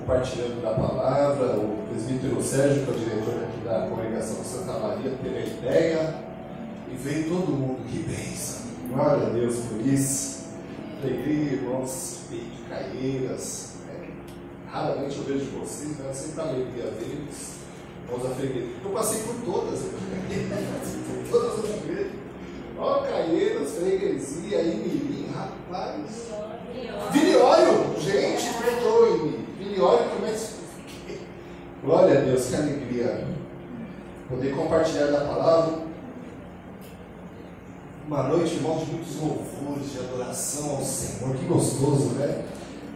compartilhando da palavra. O presbítero Sérgio, que é o diretor aqui da congregação de Santa Maria, teve a ideia e veio todo mundo. Que bênção! Glória a Deus por isso. Alegria, irmãos de Caieiras. Raramente eu vejo vocês, mas sempre a alegria deles. Irmãos da freguesia. Eu passei por todas, por todas as igrejas. Ó, Caieiras, freguesia, Imirim, rapaz. Viliório, gente, perdoe-me. Viliório, como é que... Glória a Deus, que alegria poder compartilhar da palavra. Uma noite, irmão, de muitos louvores, de adoração ao Senhor. Que gostoso, né?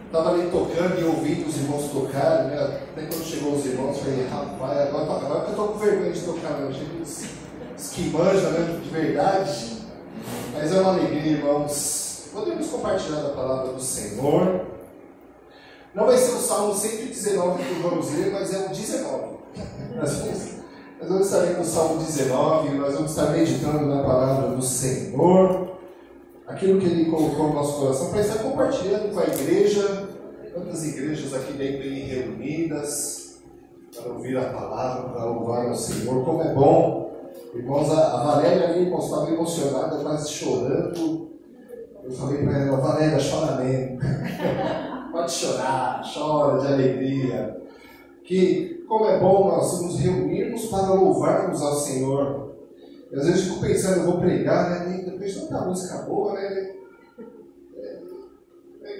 Estava ali tocando e ouvindo os irmãos tocarem, né? Até quando chegou os irmãos, eu falei, rapaz, agora que eu estou com vergonha de tocar, né? Os que manjam, né? De verdade. Mas é uma alegria, irmãos. Podemos compartilhar a palavra do Senhor. Não vai ser o Salmo 119 que vamos ler, mas é o 19. Nós vamos estar lendo o Salmo 19, nós vamos estar meditando na palavra do Senhor, aquilo que Ele colocou no nosso coração, para estar compartilhando com a igreja, tantas igrejas aqui dentro reunidas, para ouvir a palavra, para louvar ao Senhor. Como é bom, irmãos, a Valéria ali, irmãos, estava emocionada, quase chorando. Eu falei para ela, Valéria, chora mesmo. Pode chorar, chora de alegria. Que como é bom nós nos reunirmos para louvarmos ao Senhor. E às vezes eu fico pensando, eu vou pregar, né? Depois de tanta música boa, né?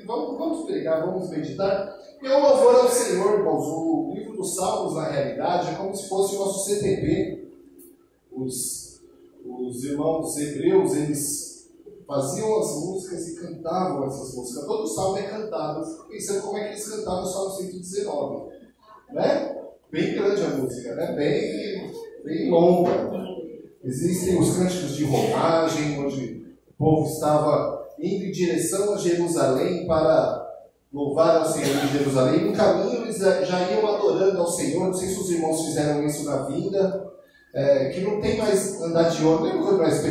Vamos pregar, vamos meditar. E o louvor ao Senhor, irmãos. O livro dos Salmos, na realidade, é como se fosse o nosso CTP. Os irmãos hebreus, eles faziam as músicas e cantavam essas músicas. Todo salmo é cantado. Eu fico pensando como é que eles cantavam o Salmo 119. Né? Bem grande a música, né? Bem longa. Existem os cânticos de romagem, onde o povo estava indo em direção a Jerusalém para louvar ao Senhor em Jerusalém. No caminho eles já iam adorando ao Senhor. Não sei se os irmãos fizeram isso na vida. Que não tem mais andar de ônibus. Lembra quando nós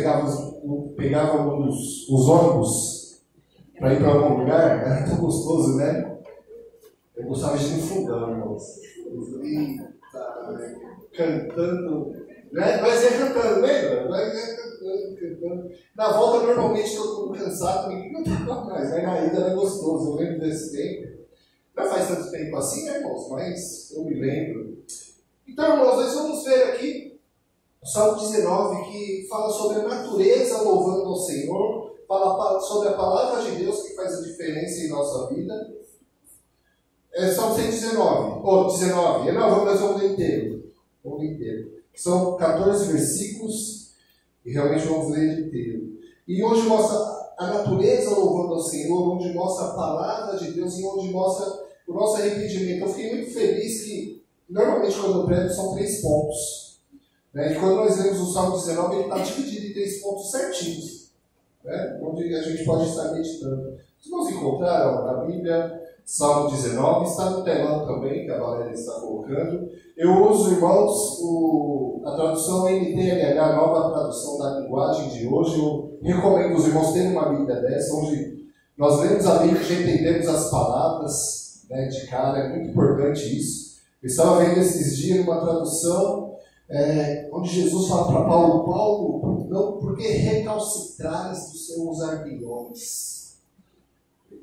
pegávamos os ônibus para ir para algum lugar? Era tão gostoso, né? Eu gostava de ir no fundão, irmãos. Cantando. Nós ia cantando, lembra? Nós ia cantando. Na volta, normalmente, todo mundo cansado, ninguém cantava mais. Mas na ida era gostoso. Eu lembro desse tempo. Não faz tanto tempo assim, né, irmãos? Mas eu me lembro. Então, irmãos, nós vamos ver aqui o Salmo 19, que fala sobre a natureza louvando ao Senhor, fala sobre a palavra de Deus que faz a diferença em nossa vida. Salmo 119, ou 19, nós vamos ler inteiro. São 14 versículos e realmente vamos ler inteiro. E hoje mostra a natureza louvando ao Senhor, onde mostra a palavra de Deus e onde mostra o nosso arrependimento. Eu fiquei muito feliz que, normalmente quando eu prego, são 3 pontos. E quando nós lemos o Salmo 19, ele está dividido em 3 pontos certinhos, né? Onde a gente pode estar meditando. Se nós encontraram na Bíblia, Salmo 19, está no telão também, que a Valéria está colocando. Eu uso, irmãos, a tradução NTLH, nova tradução da linguagem de hoje. Eu recomendo os irmãos terem uma Bíblia dessa, onde nós lemos a Bíblia e já entendemos as palavras, né, de cara. É muito importante isso. Eu estava vendo esses dias uma tradução onde Jesus fala para Paulo, não, porque recalcitrares dos seus arguilhões.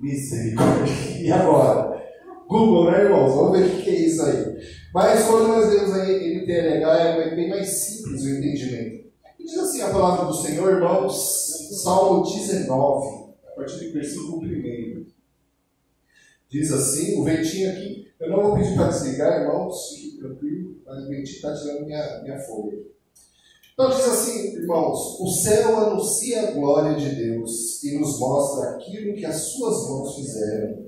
Misericórdia. E agora? Google, né, irmãos? Vamos ver o que é isso aí. Mas quando nós lemos aí NTLH, é bem mais simples o entendimento. E diz assim a palavra do Senhor, irmãos, Salmo 19, a partir do versículo 1. Diz assim, o ventinho aqui, eu não vou pedir para desligar, irmãos, fique tranquilo, mas o ventinho está tirando minha folha. Então diz assim, irmãos, o céu anuncia a glória de Deus e nos mostra aquilo que as suas mãos fizeram.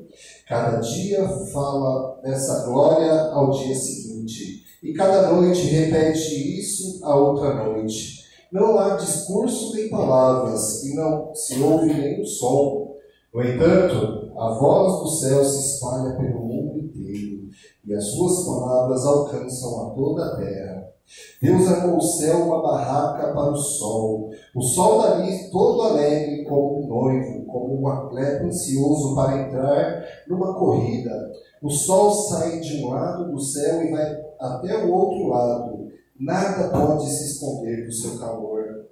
Cada dia fala dessa glória ao dia seguinte, e cada noite repete isso a outra noite. Não há discurso nem palavras, e não se ouve nenhum som. No entanto, a voz do céu se espalha pelo mundo inteiro, e as suas palavras alcançam a toda a terra. Deus armou o céu uma barraca para o sol dali todo alegre como um noivo, como um atleta ansioso para entrar numa corrida. O sol sai de um lado do céu e vai até o outro lado. Nada pode se esconder do seu calor.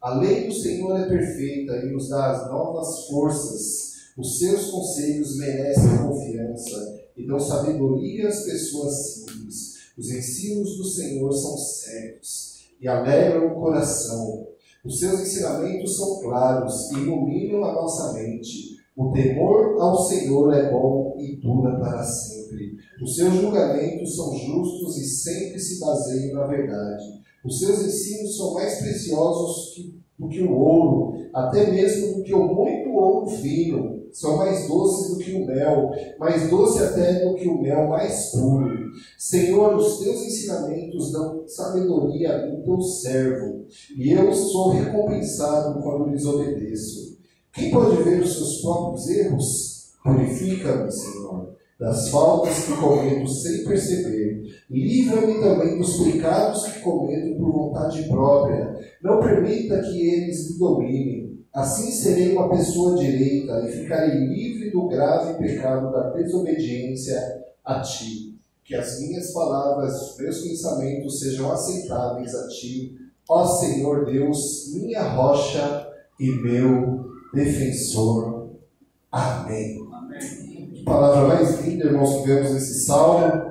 A lei do Senhor é perfeita e nos dá as novas forças. Os seus conselhos merecem confiança e dão sabedoria às pessoas simples. Os ensinos do Senhor são certos e alegram o coração. Os seus ensinamentos são claros e iluminam a nossa mente. O temor ao Senhor é bom e dura para sempre. Os seus julgamentos são justos e sempre se baseiam na verdade. Os seus ensinos são mais preciosos do que o ouro, até mesmo do que o muito ouro fino. São mais doces do que o mel, mais doce até do que o mel mais puro. Senhor, os teus ensinamentos dão sabedoria ao teu servo, e eu sou recompensado quando lhes obedeço. Quem pode ver os seus próprios erros? Purifica-me, Senhor, das faltas que cometo sem perceber. Livra-me também dos pecados que cometo por vontade própria. Não permita que eles me dominem. Assim serei uma pessoa direita e ficarei livre do grave pecado da desobediência a Ti. Que as minhas palavras, os meus pensamentos sejam aceitáveis a Ti, ó Senhor Deus, minha rocha e meu defensor. Amém. Amém. Que palavra mais linda, irmãos, que vemos nesse salmo.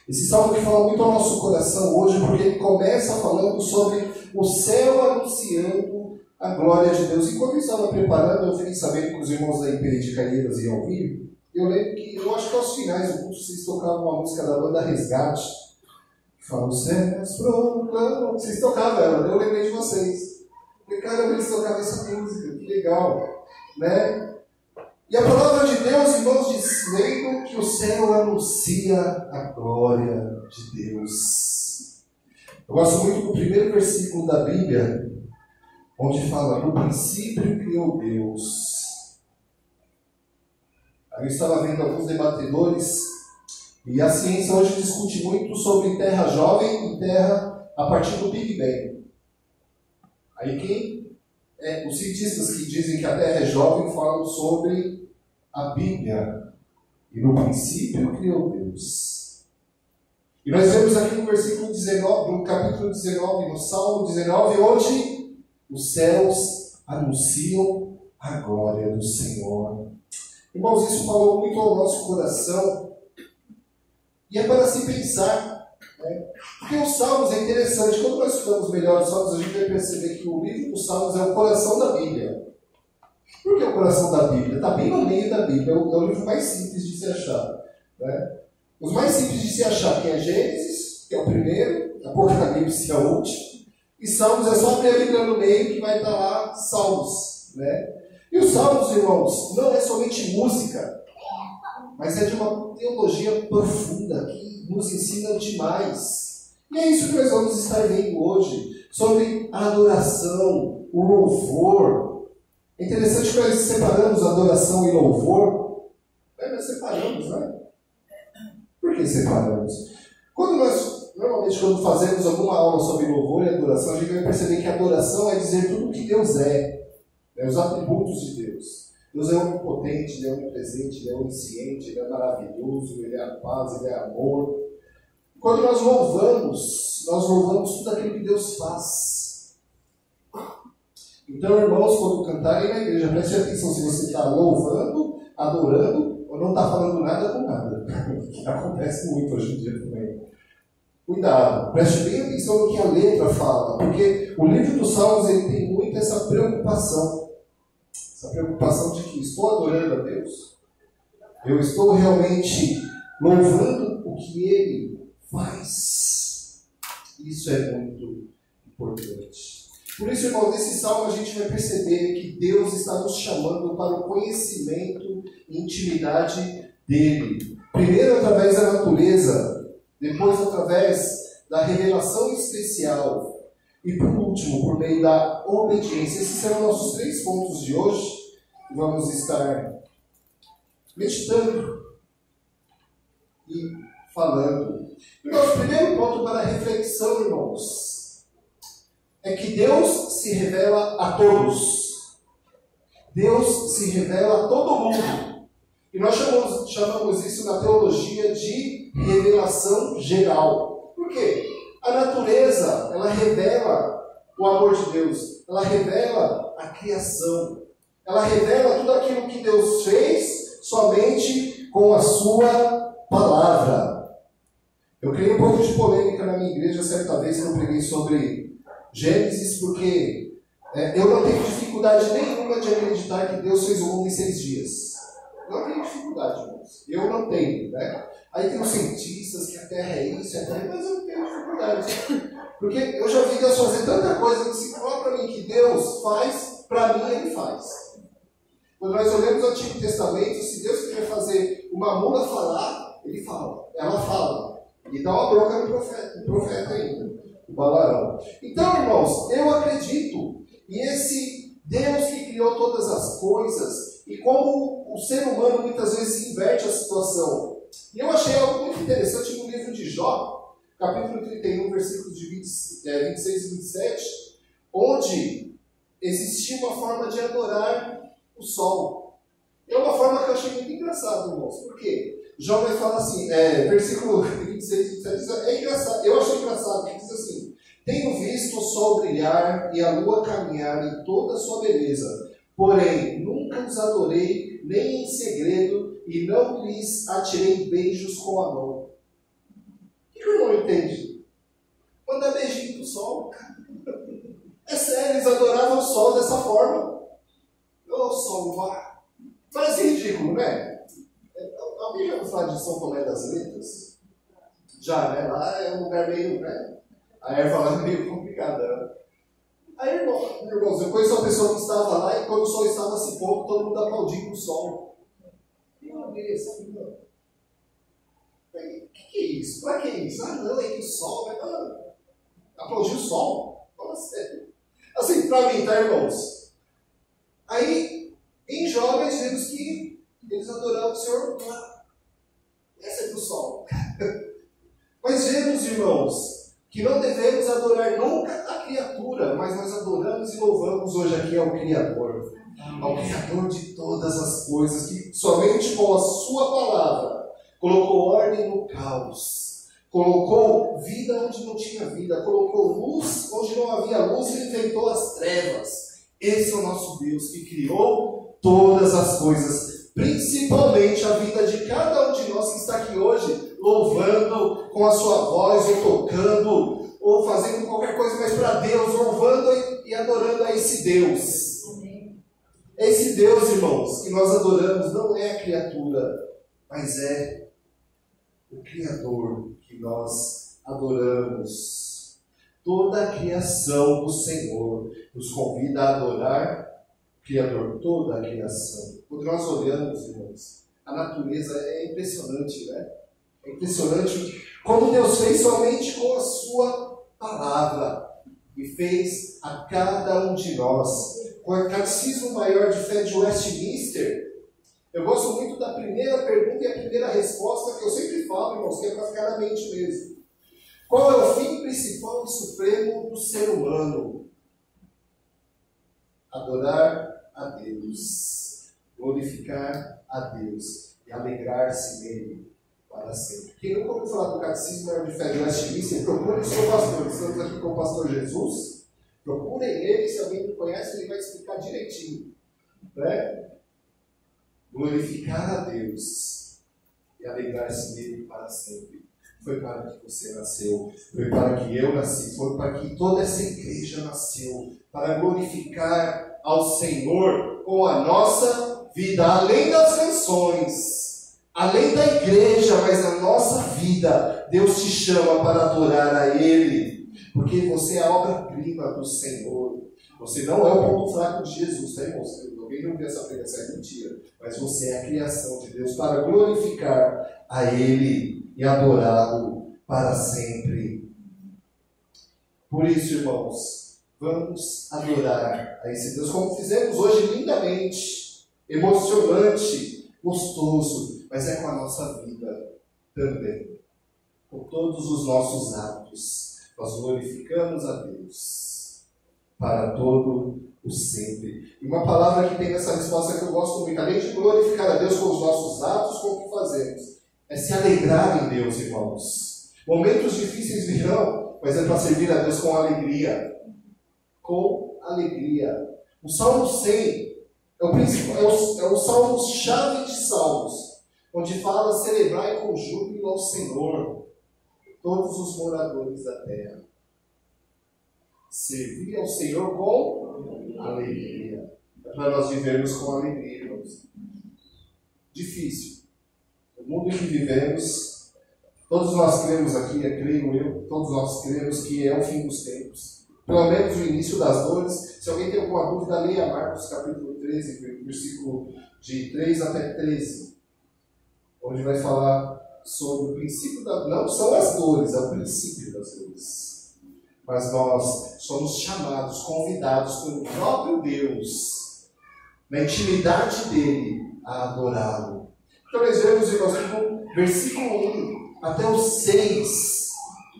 Esse salmo que fala muito ao nosso coração hoje, porque ele começa falando sobre o céu anunciando a glória de Deus. E quando eu estava preparando, eu fiquei sabendo que os irmãos da IP de Caieiras iam ouvir. Eu lembro que, eu acho que aos finais do culto, vocês tocavam uma música da banda Resgate, que fala, os céus proclamam. Vocês tocavam ela, eu lembrei de vocês. Falei, caramba, eles tocavam essa música, que legal, né? E a palavra de Deus, irmãos, dizendo que o céu anuncia a glória de Deus. Eu gosto muito do primeiro versículo da Bíblia, onde fala, no princípio criou Deus. Aí eu estava vendo alguns debatedores, e a ciência hoje discute muito sobre terra jovem e terra a partir do Big Bang. Aí os cientistas que dizem que a terra é jovem falam sobre a Bíblia. E no princípio criou Deus. E nós vemos aqui no versículo 19, no capítulo 19, no Salmo 19, onde os céus anunciam a glória do Senhor. Irmãos, isso falou muito ao nosso coração. E é para se pensar, né? Porque os Salmos é interessante. Quando nós estudamos melhor os Salmos, a gente vai perceber que o livro dos Salmos é o coração da Bíblia. Por que o coração da Bíblia? Está bem no meio da Bíblia. É o livro mais simples de se achar, né? Os mais simples de se achar que é Gênesis, que é o primeiro, Apocalipse, que é o último. E Salmos é só abrir a Bíblia no meio que vai estar lá Salmos, né? E os Salmos, irmãos, não é somente música, mas é de uma teologia profunda que nos ensina demais. E é isso que nós vamos estar vendo hoje, sobre a adoração, o louvor. É interessante que nós separamos adoração e louvor. Nós separamos, né? Por que separamos? Normalmente, quando fazemos alguma aula sobre louvor e adoração, a gente vai perceber que a adoração é dizer tudo o que Deus é, os atributos de Deus. Deus é onipotente, Ele é onipresente, Ele é onisciente, Ele é maravilhoso, Ele é a paz, Ele é amor. Quando nós louvamos tudo aquilo que Deus faz. Então, irmãos, quando cantarem na igreja, preste atenção se você está louvando, adorando, ou não está falando nada com nada. Que acontece muito hoje em dia também. Cuidado, preste bem atenção no que a letra fala, porque o livro dos Salmos ele tem muito essa preocupação de que estou adorando a Deus, eu estou realmente louvando o que Ele faz. Isso é muito importante. Por isso, irmãos, nesse salmo a gente vai perceber que Deus está nos chamando para o conhecimento e intimidade dEle. Primeiro através da natureza, depois através da revelação especial e por último, por meio da obediência. Esses serão nossos 3 pontos de hoje. Vamos estar meditando e falando. E nosso primeiro ponto para reflexão, irmãos, é que Deus se revela a todos. Deus se revela a todo mundo. E nós chamamos isso na teologia de revelação geral. Por quê? A natureza, ela revela o amor de Deus. Ela revela a criação. Ela revela tudo aquilo que Deus fez somente com a sua palavra. Eu criei um pouco de polêmica na minha igreja certa vez que eu preguei sobre Gênesis, porque eu não tenho dificuldade nenhuma de acreditar que Deus fez o mundo em 6 dias. Não tenho dificuldade, irmãos. Eu não tenho, né? Aí tem os cientistas que a Terra é isso, a Terra é... mas eu não tenho dificuldade. Porque eu já vi Deus fazer tanta coisa que se fala para mim que Deus faz, para mim Ele faz. Quando nós olhamos o Antigo Testamento, se Deus quiser fazer uma mula falar, Ele fala. Ela fala. E dá uma bronca no profeta ainda, o Balaão. Então, irmãos, eu acredito. E esse Deus que criou todas as coisas, e como o ser humano muitas vezes inverte a situação. E eu achei algo muito interessante no livro de Jó, capítulo 31, versículos de 26 e 27, onde existia uma forma de adorar o sol. É uma forma que eu achei muito engraçada, irmãos. Por quê? Jó vai falar assim, versículo 26 e 27, é engraçado, eu achei engraçado, que diz assim: tenho visto o sol brilhar e a lua caminhar em toda a sua beleza, porém nunca os adorei, nem em segredo, e não lhes atirei beijos com a mão. O que o irmão entende? Mandar beijinho pro sol. É sério, eles adoravam o sol dessa forma. Ô sol, vá. Parece ridículo, né? Alguém já ouviu falar de São Tomé das Letras? Já, né? Lá é um lugar meio, né? A erva lá é meio complicada. Aí, irmãos, eu conheço uma pessoa que estava lá e quando o sol estava se pondo, todo mundo aplaudindo o sol. E eu olhei assim, não. O que é isso? Para que é isso? Ah, não, é que o sol vai... aplaudir o sol? Fala sério. Assim, para mim, tá, irmãos? Aí, em Jó, nós vemos que eles adoravam o Senhor lá. Essa é do sol. Mas vemos, irmãos, que não devemos adorar nunca a criatura, mas nós adoramos e louvamos hoje aqui ao Criador. Ao Criador de todas as coisas, que somente com a sua palavra colocou ordem no caos, colocou vida onde não tinha vida, colocou luz onde não havia luz e inventou as trevas. Esse é o nosso Deus que criou todas as coisas, principalmente a vida de cada um de nós que está aqui hoje, louvando com a sua voz, ou tocando, ou fazendo qualquer coisa mais para Deus, louvando e adorando a esse Deus. Esse Deus, irmãos, que nós adoramos não é a criatura, mas é o Criador que nós adoramos. Toda a criação do Senhor nos convida a adorar o Criador, toda a criação. Quando nós olhamos, irmãos, a natureza é impressionante, né? É impressionante como Deus fez somente com a sua palavra e fez a cada um de nós. Com o Catecismo Maior de Fé de Westminster, eu gosto muito da primeira pergunta e a primeira resposta que eu sempre falo, irmãos, que é para ficar na mente mesmo. Qual é o fim principal e supremo do ser humano? Adorar a Deus, glorificar a Deus e alegrar-se nele para sempre. Quem nunca ouviu falar do Catecismo Maior de Fé de Westminster, procure o seu pastor. Estamos aqui com o pastor Jesus. Procurem ele, se alguém não conhece, ele vai explicar direitinho. Né? Glorificar a Deus e alegrar-se nele para sempre. Foi para que você nasceu, foi para que eu nasci, foi para que toda essa igreja nasceu, para glorificar ao Senhor com a nossa vida, além das canções, além da igreja, mas a nossa vida. Deus te chama para adorar a Ele. Porque você é a obra-prima do Senhor. Você não é o ponto fraco de Jesus, tá, irmãos? Alguém não viu essa pregação, é mentira. Mas você é a criação de Deus para glorificar a Ele e adorá-lo para sempre. Por isso, irmãos, vamos adorar a esse Deus, como fizemos hoje lindamente, emocionante, gostoso, mas é com a nossa vida também, com todos os nossos atos. Nós glorificamos a Deus. para todo o sempre. E uma palavra que tem nessa resposta que eu gosto muito, além de glorificar a Deus com os nossos atos, com o que fazemos, é se alegrar em Deus, irmãos. Momentos difíceis virão, mas é para servir a Deus com alegria. Com alegria. O Salmo 100 é o salmo-chave de salmos, onde fala celebrar com júbilo ao Senhor todos os moradores da terra. Servir ao Senhor com alegria. É para nós vivermos com alegria, irmãos. Difícil. O mundo em que vivemos, todos nós cremos aqui, creio eu, todos nós cremos que é o fim dos tempos. Pelo menos o início das dores. Se alguém tem alguma dúvida, leia Marcos capítulo 13, versículo de 3 até 13. Onde vai falar sobre o princípio da... Não são as dores, é o princípio das dores. Mas nós somos chamados, convidados pelo próprio Deus, na intimidade dele, a adorá-lo. Então nós vemos, irmãos, que no versículo 1 até o 6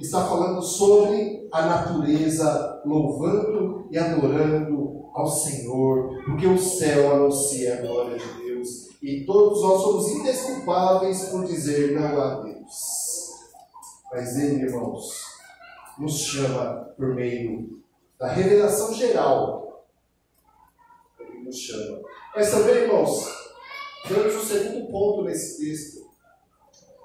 está falando sobre a natureza, louvando e adorando ao Senhor, porque o céu anuncia a glória de Deus, e todos nós somos indesculpáveis por dizer não a Deus. Mas Ele, irmãos, nos chama por meio da revelação geral. Ele nos chama. Mas também, irmãos, temos o segundo ponto nesse texto.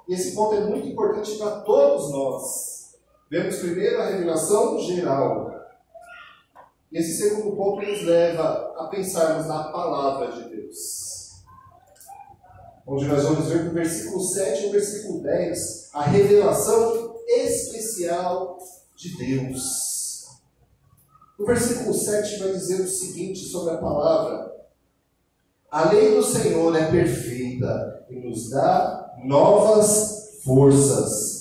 E esse ponto é muito importante para todos nós. Vemos primeiro a revelação geral. E esse segundo ponto nos leva a pensarmos na palavra de Deus. Onde nós vamos ver do versículo 7 ao versículo 10 a revelação especial de Deus. No versículo 7 vai dizer o seguinte sobre a palavra: a lei do Senhor é perfeita e nos dá novas forças.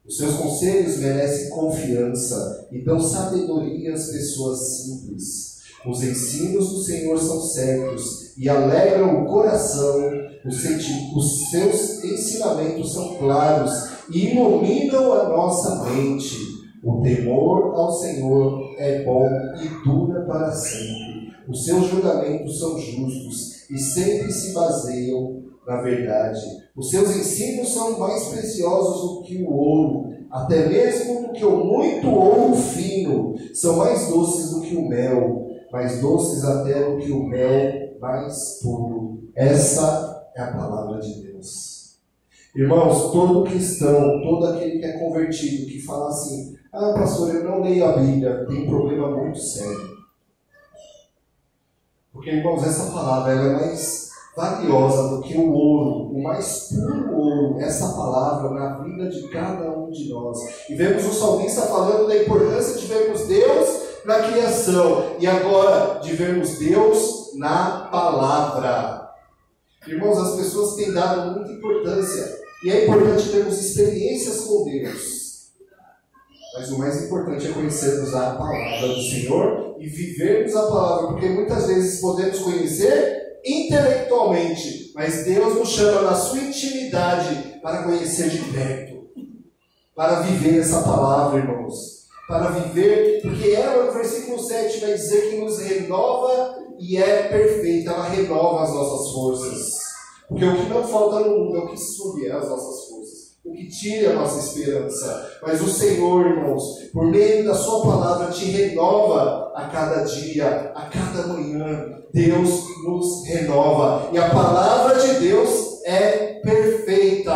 Os seus conselhos merecem confiança e dão sabedoria às pessoas simples. Os ensinos do Senhor são certos e alegram o coração. Os seus ensinamentos são claros e iluminam a nossa mente. O temor ao Senhor é bom e dura para sempre. Os seus julgamentos são justos e sempre se baseiam na verdade. Os seus ensinos são mais preciosos do que o ouro, até mesmo do que o muito ouro fino. São mais doces do que o mel, mais doces até do que o mel mais puro. Essa é a palavra de Deus. Irmãos, todo cristão, todo aquele que é convertido, que fala assim: ah, pastor, eu não leio a Bíblia, tem um problema muito sério. Porque, irmãos, essa palavra ela é mais valiosa do que o ouro, o mais puro ouro, essa palavra na vida de cada um de nós. E vemos o salmista falando da importância de vermos Deus na criação e agora de vermos Deus na palavra. Irmãos, as pessoas têm dado muita importância e é importante termos experiências com Deus. Mas o mais importante é conhecermos a palavra do Senhor e vivermos a palavra, porque muitas vezes podemos conhecer intelectualmente, mas Deus nos chama na sua intimidade para conhecer de perto, para viver essa palavra, irmãos, para viver, porque ela no versículo 7 vai dizer que nos renova e é perfeita, ela renova as nossas forças, porque o que não falta no mundo é o que subir as nossas forças, o que tira a nossa esperança, mas o Senhor, irmãos, por meio da sua palavra te renova a cada dia, a cada manhã. Deus nos renova. E a palavra de Deus é perfeita.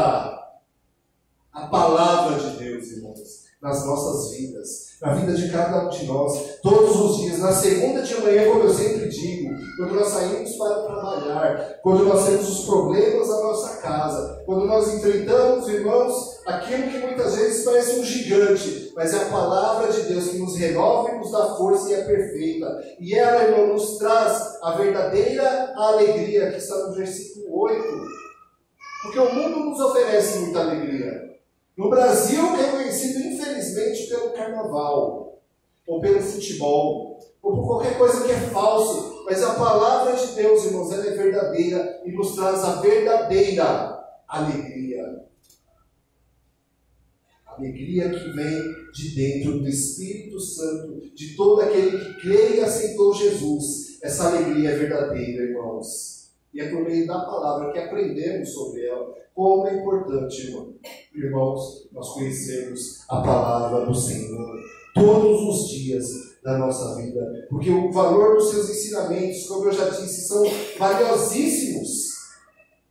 A palavra de Deus, irmãos, nas nossas vidas, na vida de cada um de nós, todos os dias, na segunda de manhã, como eu sempre digo, quando nós saímos para trabalhar, quando nós temos os problemas da nossa casa, quando nós enfrentamos, irmãos, aquilo que muitas vezes parece um gigante, mas é a palavra de Deus que nos renova e nos dá força e é perfeita. E ela, irmão, nos traz a verdadeira alegria que está no versículo 8. Porque o mundo nos oferece muita alegria. No Brasil é conhecido, infelizmente, pelo carnaval, ou pelo futebol, ou por qualquer coisa que é falso. Mas a palavra de Deus, irmãos, ela é verdadeira e nos traz a verdadeira alegria. A alegria que vem de dentro do Espírito Santo, de todo aquele que crê e aceitou Jesus. Essa alegria é verdadeira, irmãos. E é por meio da palavra que aprendemos sobre ela. Como é importante, irmãos, nós conhecermos a palavra do Senhor todos os dias da nossa vida. Porque o valor dos seus ensinamentos, como eu já disse, são valiosíssimos.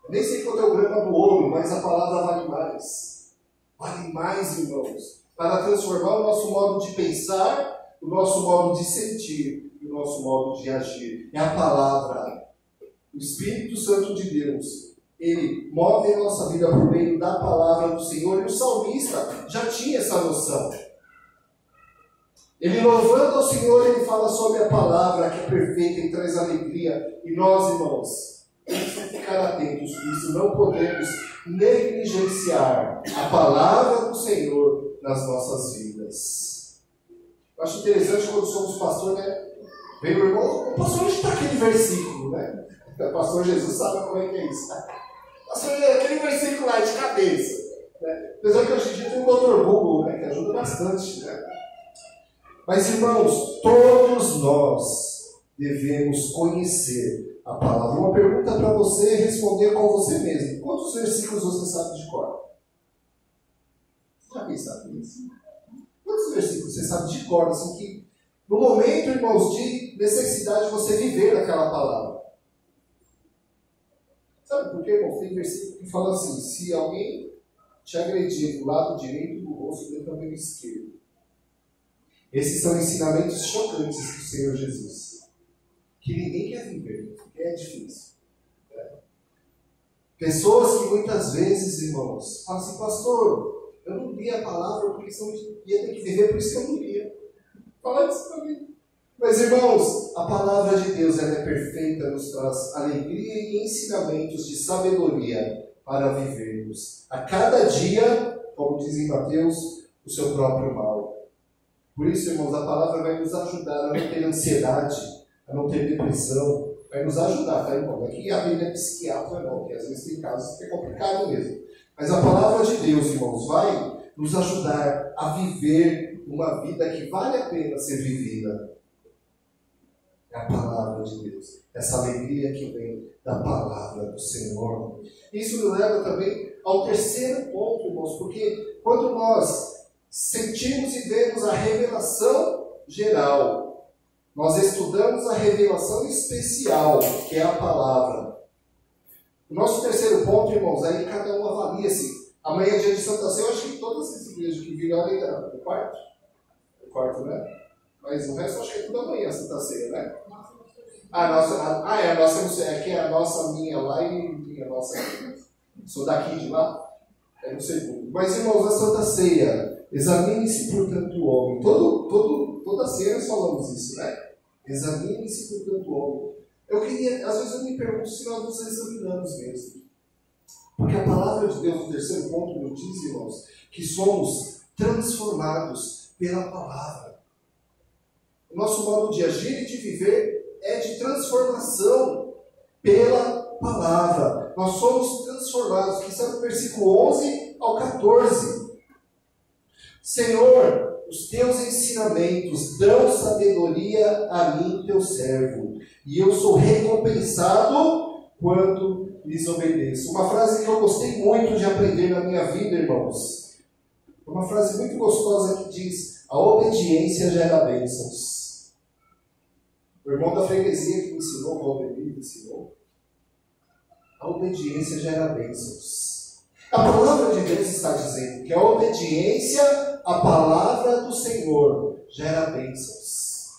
Eu nem sei qual é o grama do ouro, mas a palavra vale mais. Vale mais, irmãos. Para transformar o nosso modo de pensar, o nosso modo de sentir e o nosso modo de agir. É a palavra. O Espírito Santo de Deus, ele move a nossa vida por meio da palavra do Senhor. E o salmista já tinha essa noção. Ele, louvando ao Senhor, ele fala sobre a palavra que é perfeita e traz alegria. E nós, irmãos, temos que ficar atentos com isso. Não podemos negligenciar a palavra do Senhor nas nossas vidas. Eu acho interessante quando somos pastor, né? Vem o irmão, o pastor hoje está aquele versículo, né? O pastor Jesus sabe como é que é isso. Pastor, aquele versículo lá de cabeça. Né? Apesar que hoje em dia tem o Dr. Google, né? Que ajuda bastante, né? Mas, irmãos, todos nós devemos conhecer a palavra. Uma pergunta para você responder com você mesmo. Quantos versículos você sabe de cor? Já pensaram nisso? Quantos versículos você sabe de cor? Assim que, no momento, irmãos, de necessidade, você viver aquela palavra. Sabe por quê, irmãos? Tem versículo que fala assim: se alguém te agredir do lado direito do rosto, dê também o esquerdo. Esses são ensinamentos chocantes do Senhor Jesus, que ninguém quer viver, porque é difícil. Pessoas que muitas vezes, irmãos, falam assim: pastor, eu não li a palavra porque senão ia ter que viver, por isso que eu não lia. Fala isso para mim. Mas, irmãos, a palavra de Deus ela é perfeita, nos traz alegria e ensinamentos de sabedoria para vivermos a cada dia, como diz em Mateus, o seu próprio mal. Por isso, irmãos, a palavra vai nos ajudar a não ter ansiedade, a não ter depressão. Vai nos ajudar, tá, irmão? Aqui a Bíblia é psiquiatra, não, porque às vezes tem casos que é complicado mesmo. Mas a palavra de Deus, irmãos, vai nos ajudar a viver uma vida que vale a pena ser vivida. É a palavra de Deus. Essa alegria que vem da palavra do Senhor. Isso nos leva também ao terceiro ponto, irmãos, porque quando nós sentimos e vemos a revelação geral, nós estudamos a revelação especial, que é a palavra. O nosso terceiro ponto, irmãos, aí cada um avalia-se. Amanhã é dia de Santa Ceia, eu acho que todas as igrejas que viram ali no quarto. No quarto, né? Mas o resto eu acho que é tudo amanhã, Santa Ceia, né? A nossa, aqui é a nossa, minha lá e minha nossa. Sou daqui de lá. É no segundo. Mas, irmãos, a Santa Ceia, examine-se, portanto, o homem. Toda ceia nós falamos isso, né? Examine-se, portanto, o homem. Às vezes eu me pergunto se nós nos examinamos mesmo. Porque a palavra de Deus, no terceiro ponto, nos diz, irmãos, que somos transformados pela palavra. O nosso modo de agir e de viver é de transformação pela palavra. Nós somos transformados, que está no versículo 11 ao 14. Senhor, os teus ensinamentos dão sabedoria a mim, teu servo, e eu sou recompensado quando lhes obedeço. Uma frase que eu gostei muito de aprender na minha vida, irmãos. Uma frase muito gostosa que diz: a obediência gera bênçãos. O irmão da freguesia que me ensinou, o Valdemir me ensinou. A obediência gera bênçãos. A palavra de Deus está dizendo que a obediência à palavra do Senhor gera bênçãos.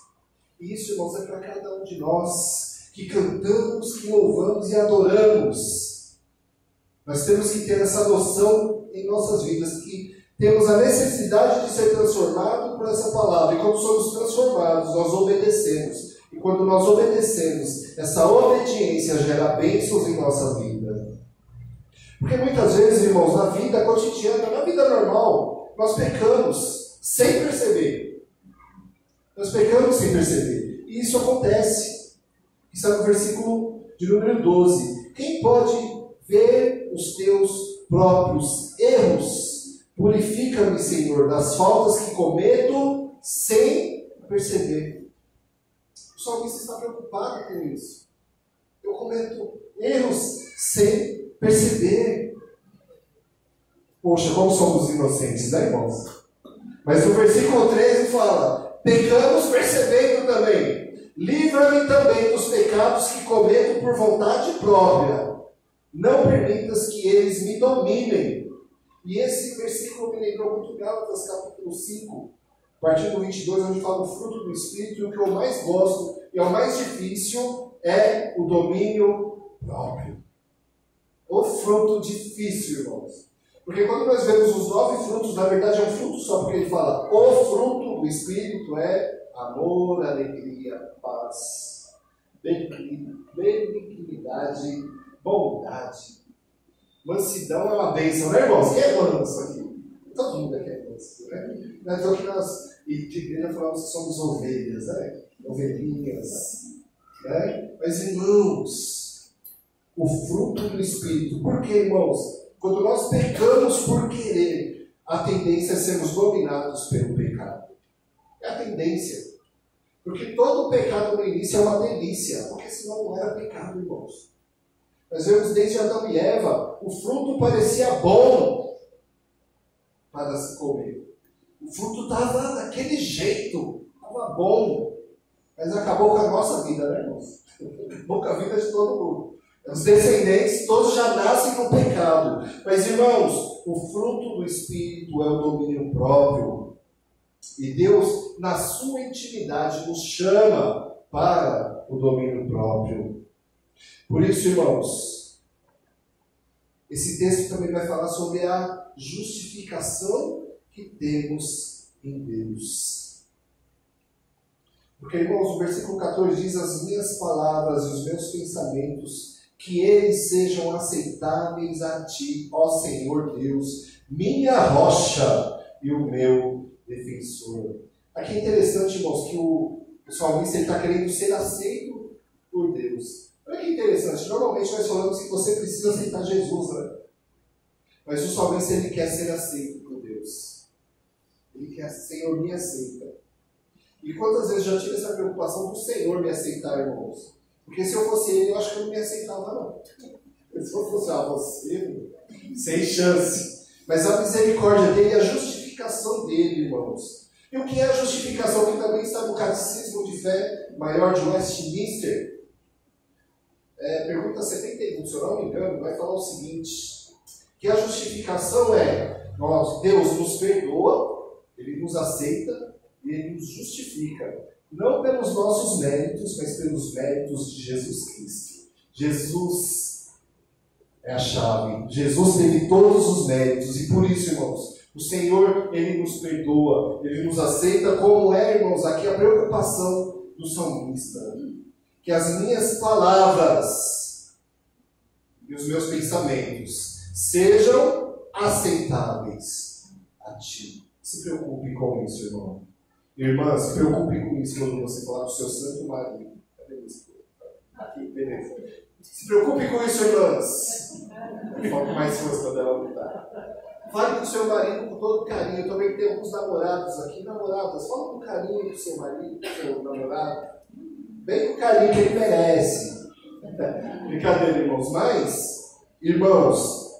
E isso, irmãos, é para cada um de nós que cantamos, que louvamos e adoramos. Nós temos que ter essa noção em nossas vidas, que temos a necessidade de ser transformados por essa palavra. E quando somos transformados, nós obedecemos. E quando nós obedecemos, essa obediência gera bênçãos em nossa vida. Porque muitas vezes, irmãos, na vida cotidiana, na vida normal, nós pecamos sem perceber. Nós pecamos sem perceber. E isso acontece. Isso é no versículo de número 12. Quem pode ver os teus próprios erros? Purifica purifica-me, Senhor, das faltas que cometo sem perceber. O salmista está preocupado com isso. Eu cometo erros sem perceber. Poxa, como somos inocentes, né, irmãos? Mas no versículo 13 fala: pecamos percebendo também. Livra-me também dos pecados que cometo por vontade própria. Não permitas que eles me dominem. E esse versículo me lembrou muito Gálatas, capítulo 5, a partir do 22, onde fala o fruto do Espírito, e o que eu mais gosto e é o mais difícil é o domínio próprio. O fruto difícil, irmãos. Porque quando nós vemos os 9 frutos, na verdade é um fruto só, porque ele fala: o fruto do Espírito é amor, alegria, paz, benignidade, bondade. Mansidão é uma bênção, né, irmãos? Quem é manso aqui? Todo mundo aqui é manso, né? Então que nós, e de igreja, falamos que somos ovelhas, né? Ovelhinhas, né? Mas, irmãos, o fruto do Espírito. Por quê, irmãos? Quando nós pecamos por querer, a tendência é sermos dominados pelo pecado. É a tendência. Porque todo pecado no início é uma delícia, porque senão não era pecado, irmãos. Nós vemos desde Adão e Eva, o fruto parecia bom para se comer. O fruto estava daquele jeito, estava bom. Mas acabou com a nossa vida, né, irmãos? Acabou com a vida de todo mundo. Os descendentes todos já nascem com pecado. Mas, irmãos, o fruto do Espírito é o domínio próprio. E Deus, na sua intimidade, nos chama para o domínio próprio. Por isso, irmãos, esse texto também vai falar sobre a justificação que temos em Deus. Porque, irmãos, o versículo 14 diz: as minhas palavras e os meus pensamentos, que eles sejam aceitáveis a ti, ó Senhor Deus, minha rocha e o meu defensor. Aqui é interessante, irmãos, que o salmista está querendo ser aceito por Deus. Olha que interessante, normalmente nós falamos que você precisa aceitar Jesus, né? Mas o salmista, ele quer ser aceito por Deus. Ele quer: Senhor, me aceita. E quantas vezes já tive essa preocupação do Senhor me aceitar, irmãos? Porque se eu fosse ele, eu acho que eu não me aceitava, não. Se eu fosse você, sem chance. Mas a misericórdia dele, a justificação dele, irmãos. E o que é a justificação? Que também está no Catecismo de Fé Maior de Westminster. Pergunta 71, se eu não me engano, vai falar o seguinte: que a justificação é, Deus nos perdoa, Ele nos aceita e Ele nos justifica. Não pelos nossos méritos, mas pelos méritos de Jesus Cristo. Jesus é a chave. Jesus teve todos os méritos. E por isso, irmãos, o Senhor, Ele nos perdoa, Ele nos aceita, como é, irmãos, aqui a preocupação do salmista. Que as minhas palavras e os meus pensamentos sejam aceitáveis a ti. Se preocupe com isso, irmão. Irmã, se preocupe com isso quando você falar do seu santo marido. Cadê isso? Aqui, beleza. Se preocupe com isso, irmãs. Falta mais força quando ela lutar. Fale com o seu marido com todo carinho. Eu também tenho alguns namorados aqui. Namoradas, fala com carinho com o seu marido, com o seu namorado. Bem com o carinho que ele merece. Brincadeira, irmãos. Mas, irmãos,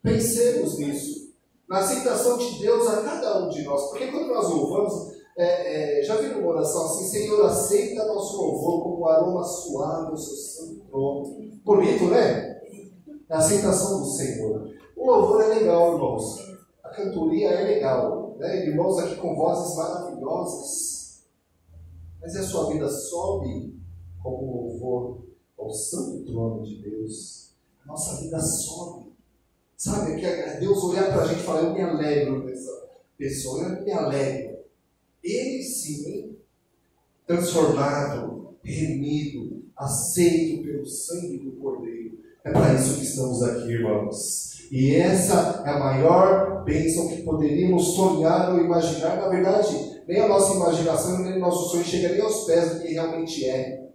pensemos nisso. Na aceitação de Deus a cada um de nós. Porque quando nós louvamos, já viram uma oração assim: Senhor, aceita nosso louvor como um aroma suave ao seu santo trono. Bonito, né? A aceitação do Senhor. O louvor é legal, irmãos. A cantoria é legal, né? Irmãos aqui com vozes maravilhosas. Mas a sua vida sobe como louvor ao santo trono de Deus. A nossa vida sobe. Sabe, que é Deus olhar para a gente e falar: eu me alegro dessa pessoa, eu me alegro. Ele sim, transformado, remido, aceito pelo sangue do Cordeiro. É para isso que estamos aqui, irmãos. E essa é a maior bênção que poderíamos sonhar ou imaginar. Na verdade, nem a nossa imaginação, nem o nosso sonho chega nem aos pés do que realmente é.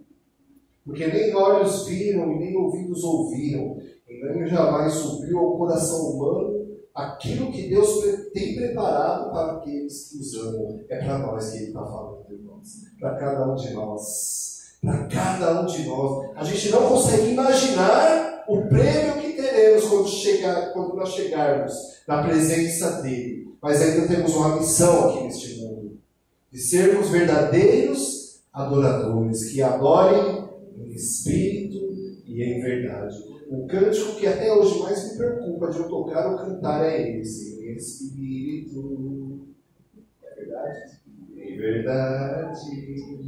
Porque nem olhos viram e nem ouvidos ouviram, e nem jamais subiu ao coração humano aquilo que Deus tem preparado para aqueles que os amam. É para nós que Ele está falando, irmãos. Para cada um de nós. Para cada um de nós. A gente não consegue imaginar o prêmio que teremos quando nós chegarmos na presença dEle. Mas ainda temos uma missão aqui neste mundo. De sermos verdadeiros adoradores. Que adorem em espírito e em verdade. O cântico que até hoje mais me preocupa de eu tocar ou cantar é esse. Em espírito. É verdade? Em verdade.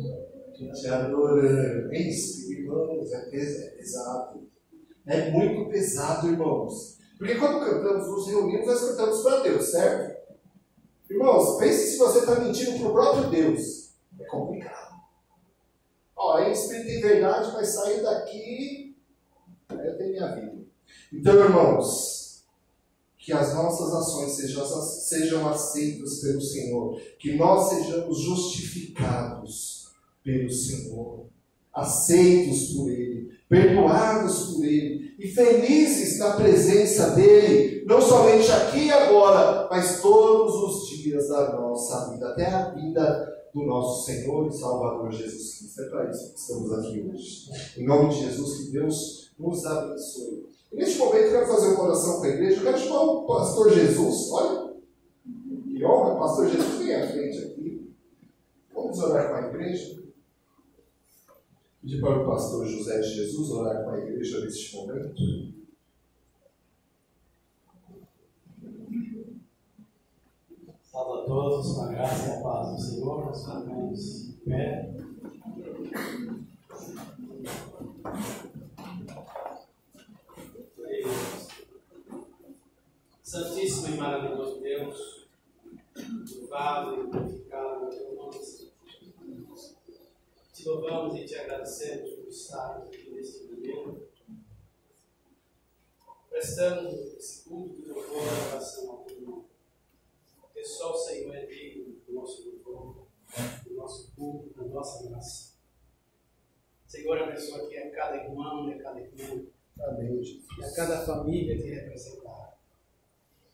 Te adorando. Em espírito, irmãos, é pesado. É muito pesado, irmãos. Porque quando cantamos, nos reunimos, nós cantamos para Deus, certo? Irmãos, pense se você está mentindo para o próprio Deus. É complicado. Ó, em espírito e verdade, vai sair daqui. Aí eu tenho minha vida. Então, irmãos, que as nossas ações sejam aceitas pelo Senhor. Que nós sejamos justificados pelo Senhor. Aceitos por Ele. Perdoados por Ele. E felizes na presença dEle. Não somente aqui e agora, mas todos os dias da nossa vida. Até a vida do nosso Senhor e Salvador Jesus Cristo. É para isso que estamos aqui hoje. Em nome de Jesus, que Deus nos abençoe. E neste momento eu quero fazer uma oração com a igreja. Eu quero chamar o pastor Jesus. Olha, que honra, o pastor Jesus vem à frente aqui. Vamos orar com a igreja. Pedir para o pastor José de Jesus orar com a igreja neste momento. Salve a todos, com a graça e a paz do Senhor, nós ficamos em pé. Santíssimo e maravilhoso Deus, louvado e glorificado é o teu nome, Senhor. Te louvamos e te agradecemos por estarmos aqui neste momento, prestando esse culto de louvor e adoração ao teu nome. Porque só o Senhor é digno do nosso louvor, do nosso culto, da nossa graça. Senhor, abençoa aqui a cada irmão e a cada irmã, e a cada família que representar.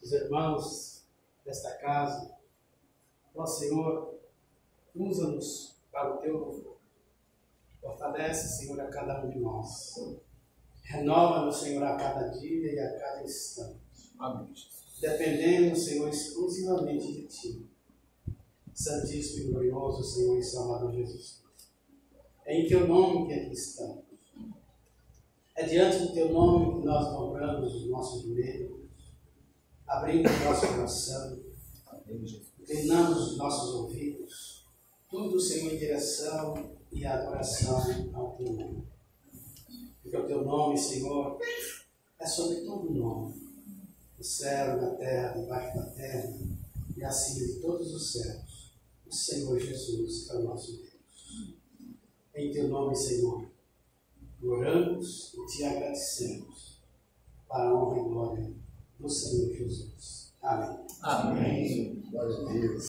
Os irmãos desta casa, ó Senhor, usa-nos para o teu louvor. Fortalece, Senhor, a cada um de nós. Renova-nos, Senhor, a cada dia e a cada instante. Amém. Dependemos, Senhor, exclusivamente de Ti. Santíssimo e glorioso Senhor e Salvador Jesus Cristo. É em Teu nome que aqui estamos. É diante do Teu nome que nós dobramos os nossos joelhos, abrimos o nosso coração, inclinamos os nossos ouvidos, tudo, Senhor, em direção e adoração ao Teu nome. Porque o Teu nome, Senhor, é sobre todo nome, no céu, na terra, debaixo da terra e acima de todos os céus. O Senhor Jesus é o nosso Deus. Em Teu nome, Senhor, oramos e Te agradecemos para a honra e glória do Senhor Jesus. Amém. Amém. Glória a Deus.